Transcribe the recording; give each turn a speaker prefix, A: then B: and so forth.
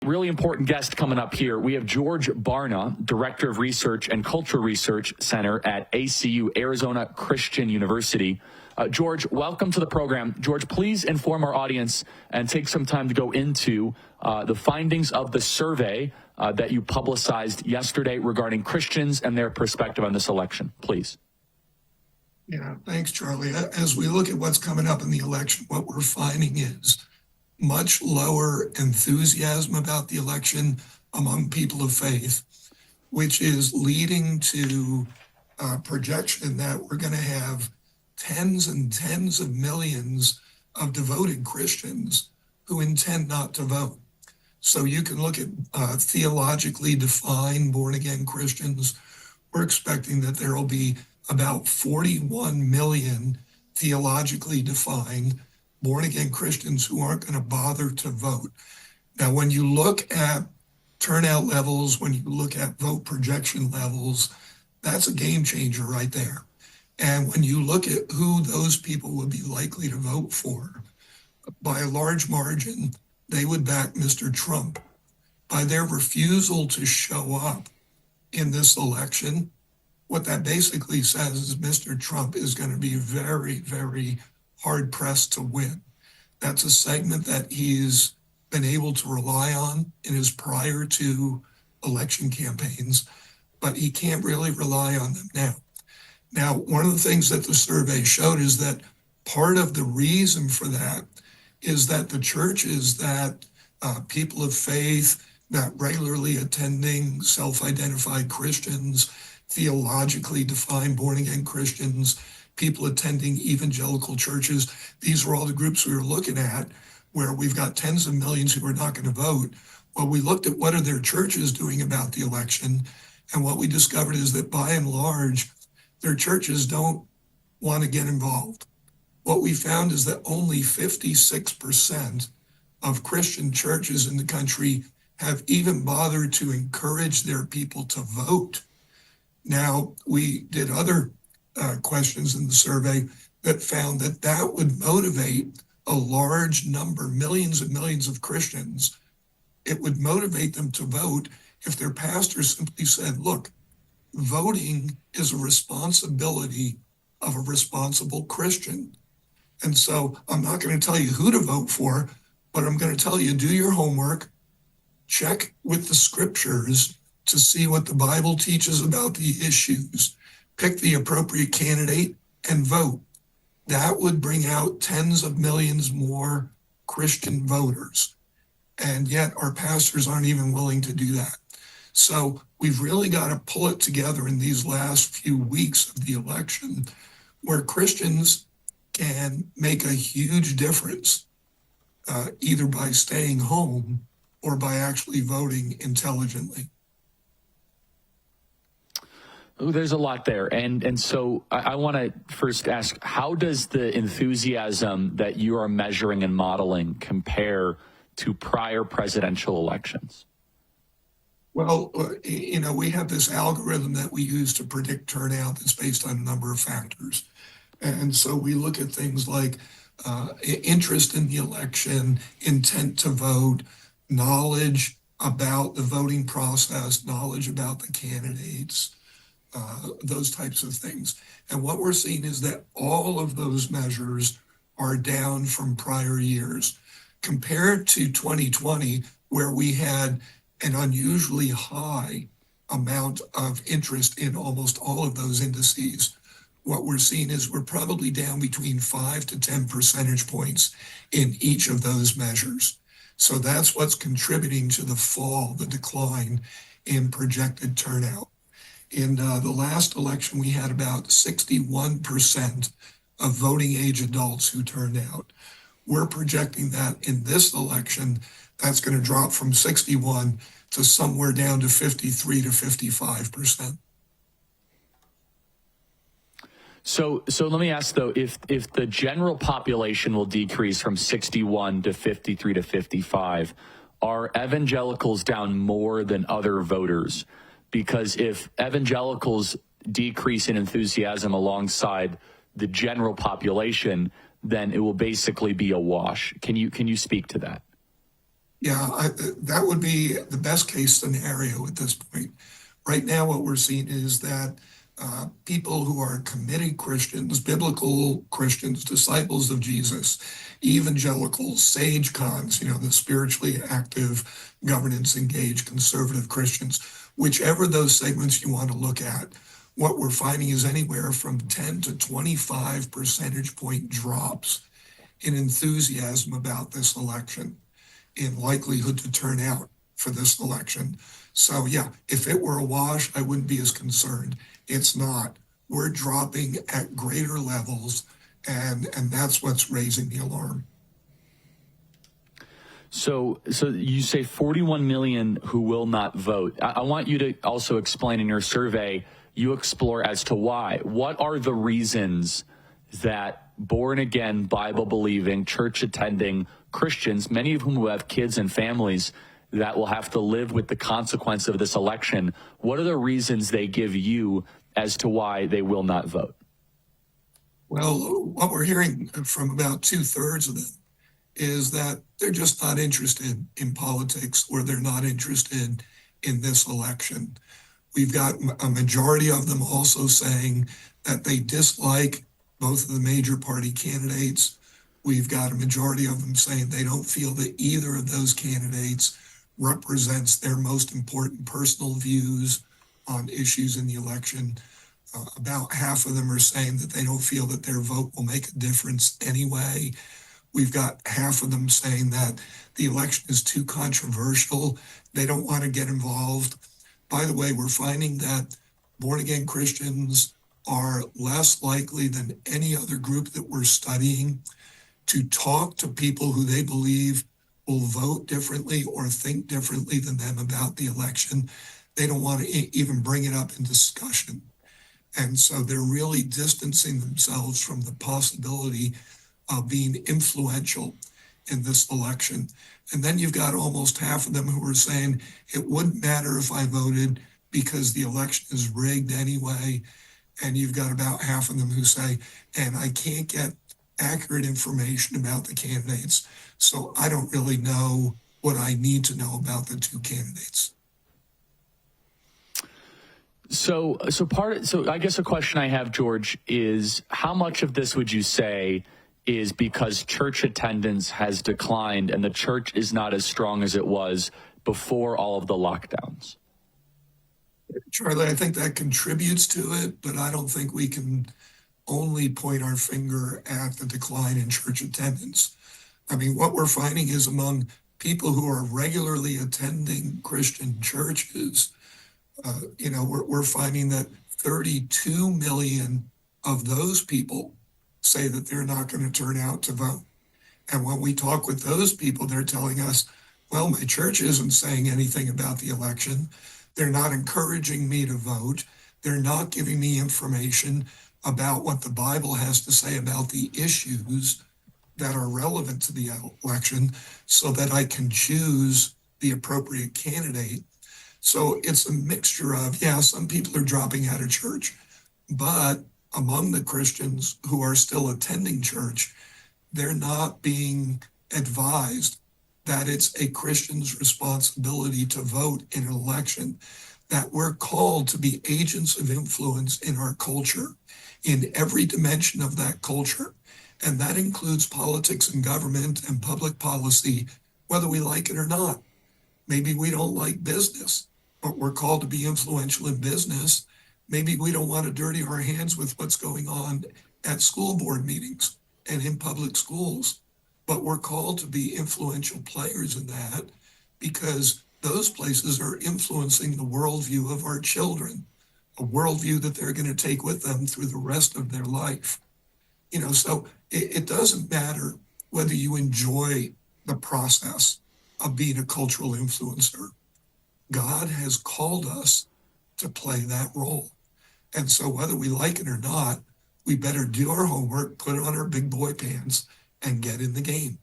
A: Really important guest coming up here. We have George Barna, Director of Research and Cultural Research Center at ACU, Arizona Christian University. George, welcome to the program. George, please inform our audience and take some time to go into the findings of the survey that you publicized yesterday regarding Christians and their perspective on this election. Please.
B: Yeah, thanks, Charlie. As we look at what's coming up in the election, what we're finding is much lower enthusiasm about the election among people of faith, which is leading to a projection that we're going to have tens and tens of millions of devoted Christians who intend not to vote. So you can look at theologically defined born-again Christians. We're expecting that there will be about 41 million theologically defined born-again Christians who aren't going to bother to vote. Now, when you look at turnout levels, when you look at vote projection levels, that's a game changer right there. And when you look at who those people would be likely to vote for, by a large margin, they would back Mr. Trump. By their refusal to show up in this election, what that basically says is Mr. Trump is going to be very, very hard-pressed to win. That's a segment that he's been able to rely on in his prior to election campaigns, but he can't really rely on them now. Now, one of the things that the survey showed is that part of the reason for that is that the churches that people of faith, that regularly attending self-identified Christians, theologically defined born-again Christians, people attending evangelical churches, these were all the groups we were looking at where we've got tens of millions who are not going to vote. Well, we looked at what are their churches doing about the election, and what we discovered is that by and large, their churches don't want to get involved. What we found is that only 56% of Christian churches in the country have even bothered to encourage their people to vote. Now, we did other questions in the survey that found that that would motivate a large number, millions and millions of Christians. It would motivate them to vote if their pastor simply said, look, voting is a responsibility of a responsible Christian. And so I'm not going to tell you who to vote for, but I'm going to tell you, do your homework, check with the scriptures to see what the Bible teaches about the issues, pick the appropriate candidate and vote. That would bring out tens of millions more Christian voters. And yet our pastors aren't even willing to do that. So we've really got to pull it together in these last few weeks of the election where Christians can make a huge difference, either by staying home or by actually voting intelligently.
A: There's a lot there. And so I want to first ask, how does the enthusiasm that you are measuring and modeling compare to prior presidential elections?
B: Well, we have this algorithm that we use to predict turnout that's based on a number of factors. And so we look at things like interest in the election, intent to vote, knowledge about the voting process, knowledge about the candidates, those types of things. And what we're seeing is that all of those measures are down from prior years. Compared to 2020, where we had an unusually high amount of interest in almost all of those indices, what we're seeing is we're probably down between 5 to 10 percentage points in each of those measures. So that's what's contributing to the fall, the decline in projected turnout. In the last election, we had about 61% of voting age adults who turned out. We're projecting that in this election, that's going to drop from 61 to somewhere down to 53 to 55%.
A: So let me ask, though, if the general population will decrease from 61 to 53 to 55, are evangelicals down more than other voters? Because if evangelicals decrease in enthusiasm alongside the general population, then it will basically be a wash. Can you speak to that?
B: Yeah, that would be the best case scenario at this point. Right now, what we're seeing is that people who are committed Christians, biblical Christians, disciples of Jesus, evangelicals, sage cons, the spiritually active, governance engaged, conservative Christians, whichever those segments you want to look at, what we're finding is anywhere from 10 to 25 percentage point drops in enthusiasm about this election, in likelihood to turn out for this election. So yeah, if it were a wash, I wouldn't be as concerned. It's not. We're dropping at greater levels, and that's what's raising the alarm.
A: So you say 41 million who will not vote. I want you to also explain in your survey, you explore as to why. What are the reasons that born again, Bible believing, church attending Christians, many of whom will have kids and families that will have to live with the consequence of this election, what are the reasons they give you as to why they will not vote?
B: Well, what we're hearing from about 2/3 of them is that they're just not interested in politics, or they're not interested in this election. We've got a majority of them also saying that they dislike both of the major party candidates. We've got a majority of them saying they don't feel that either of those candidates represents their most important personal views on issues in the election. About half of them are saying that they don't feel that their vote will make a difference anyway. We've got half of them saying that the election is too controversial. They don't want to get involved. By the way, we're finding that born-again Christians are less likely than any other group that we're studying to talk to people who they believe will vote differently or think differently than them about the election. They don't want to even bring it up in discussion. And so they're really distancing themselves from the possibility of being influential in this election. And then you've got almost half of them who are saying it wouldn't matter if I voted because the election is rigged anyway. And you've got about half of them who say, and I can't get accurate information about the candidates, so I don't really know what I need to know about the two candidates.
A: So I guess a question I have, George, is how much of this would you say is because church attendance has declined and the church is not as strong as it was before all of the lockdowns?
B: Charlie, I think that contributes to it, but I don't think we can only point our finger at the decline in church attendance. I mean, what we're finding is among people who are regularly attending Christian churches, we're finding that 32 million of those people say that they're not going to turn out to vote. And when we talk with those people, they're telling us, well, my church isn't saying anything about the election. They're not encouraging me to vote. They're not giving me information about what the Bible has to say about the issues that are relevant to the election so that I can choose the appropriate candidate. So it's a mixture of, yeah, some people are dropping out of church, but among the Christians who are still attending church, they're not being advised that it's a Christian's responsibility to vote in an election, that we're called to be agents of influence in our culture, in every dimension of that culture. And that includes politics and government and public policy, whether we like it or not. Maybe we don't like business, but we're called to be influential in business. Maybe we don't want to dirty our hands with what's going on at school board meetings and in public schools, but we're called to be influential players in that because those places are influencing the worldview of our children, a worldview that they're going to take with them through the rest of their life. So it doesn't matter whether you enjoy the process of being a cultural influencer. God has called us to play that role. And so whether we like it or not, we better do our homework, put on our big boy pants, and get in the game.